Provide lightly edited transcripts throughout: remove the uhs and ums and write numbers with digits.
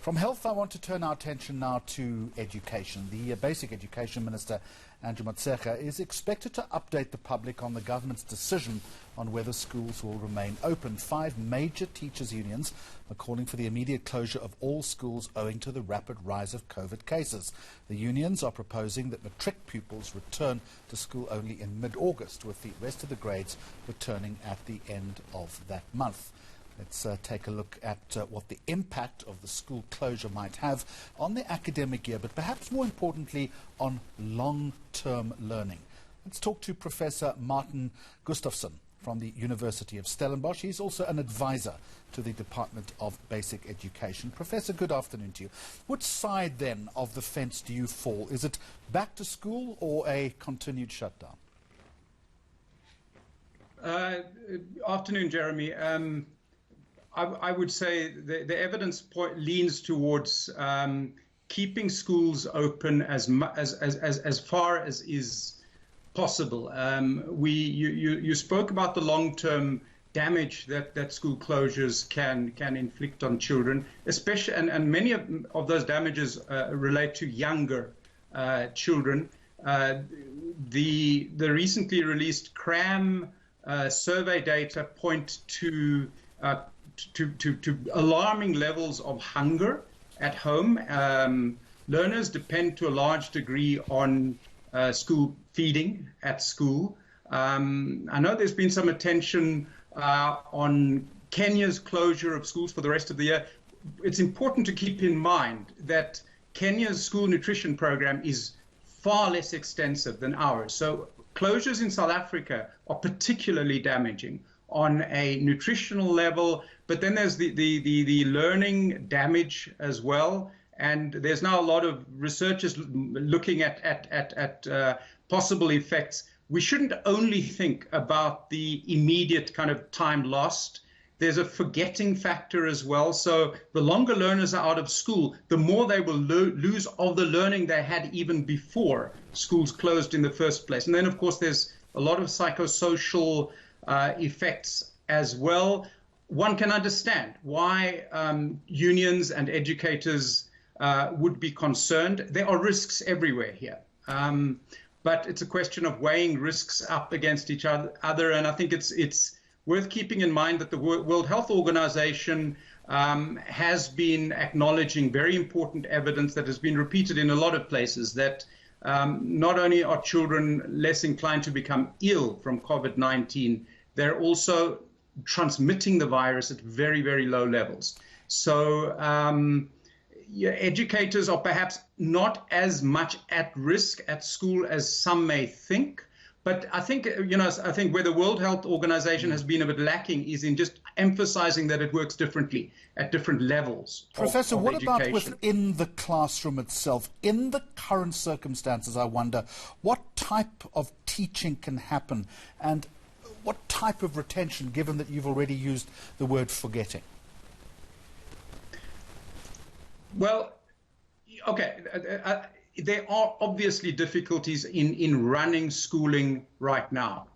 From health, I want to turn our attention now to education. The Basic Education Minister Angie Motshekga is expected to update the public on the government's decision on whether schools will remain open. 5 major teachers' unions are calling for the immediate closure of all schools owing to the rapid rise of COVID cases. The unions are proposing that matric pupils return to school only in mid-August, with the rest of the grades returning at the end of that month. Let's take a look at what the impact of the school closure might have on the academic year, but perhaps more importantly on long-term learning. Let's talk to Professor Martin Gustafsson from the University of Stellenbosch. He's also an advisor to the Department of Basic Education. Professor, good afternoon to you. Which side then of the fence do you fall? Is it back to school or a continued shutdown? Afternoon, Jeremy. I would say the evidence leans towards keeping schools open as far as is possible. You spoke about the long-term damage that school closures can inflict on children, especially, and many of those damages relate to younger children. The recently released CRAM survey data point to alarming levels of hunger at home. Learners depend to a large degree on school feeding at school. I know there's been some attention on Kenya's closure of schools for the rest of the year. It's important to keep in mind that Kenya's school nutrition program is far less extensive than ours. So closures in South Africa are particularly damaging on a nutritional level, but then there's the learning damage as well. And there's now a lot of researchers looking at possible effects. We shouldn't only think about the immediate kind of time lost. There's a forgetting factor as well. So the longer learners are out of school, the more they will lose of the learning they had even before schools closed in the first place. And then, of course, there's a lot of psychosocial effects as well. One can understand why unions and educators would be concerned. There are risks everywhere here, but it's a question of weighing risks up against each other. And I think it's worth keeping in mind that the World Health Organization has been acknowledging very important evidence that has been repeated in a lot of places, that not only are children less inclined to become ill from COVID-19, they're also transmitting the virus at very, very low levels. So educators are perhaps not as much at risk at school as some may think. But I think, I think where the World Health Organization has been a bit lacking is in just emphasizing that it works differently at different levels. Professor, of what education. about within the classroom itself? In the current circumstances, I wonder, what type of teaching can happen and what type of retention, given that you've already used the word forgetting? Well, okay. There are obviously difficulties in running schooling right now.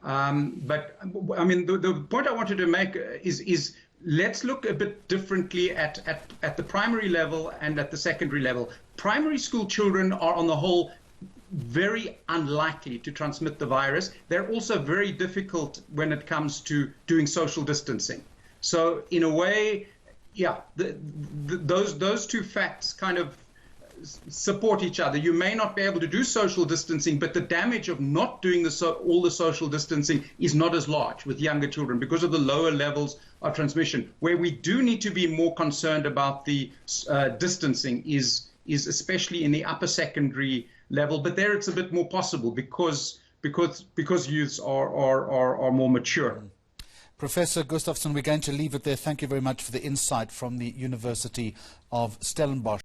But I mean, the point I wanted to make is let's look a bit differently at the primary level and at the secondary level. Primary school children are on the whole very unlikely to transmit the virus. They're also very difficult when it comes to doing social distancing. So in a way, yeah, those two facts kind of support each other. You may not be able to do social distancing, but the damage of not doing all the social distancing is not as large with younger children because of the lower levels of transmission. Where we do need to be more concerned about the distancing is especially in the upper secondary level, but there it's a bit more possible because youths are more mature. Professor Gustafsson, we're going to leave it there. Thank you very much for the insight from the University of Stellenbosch.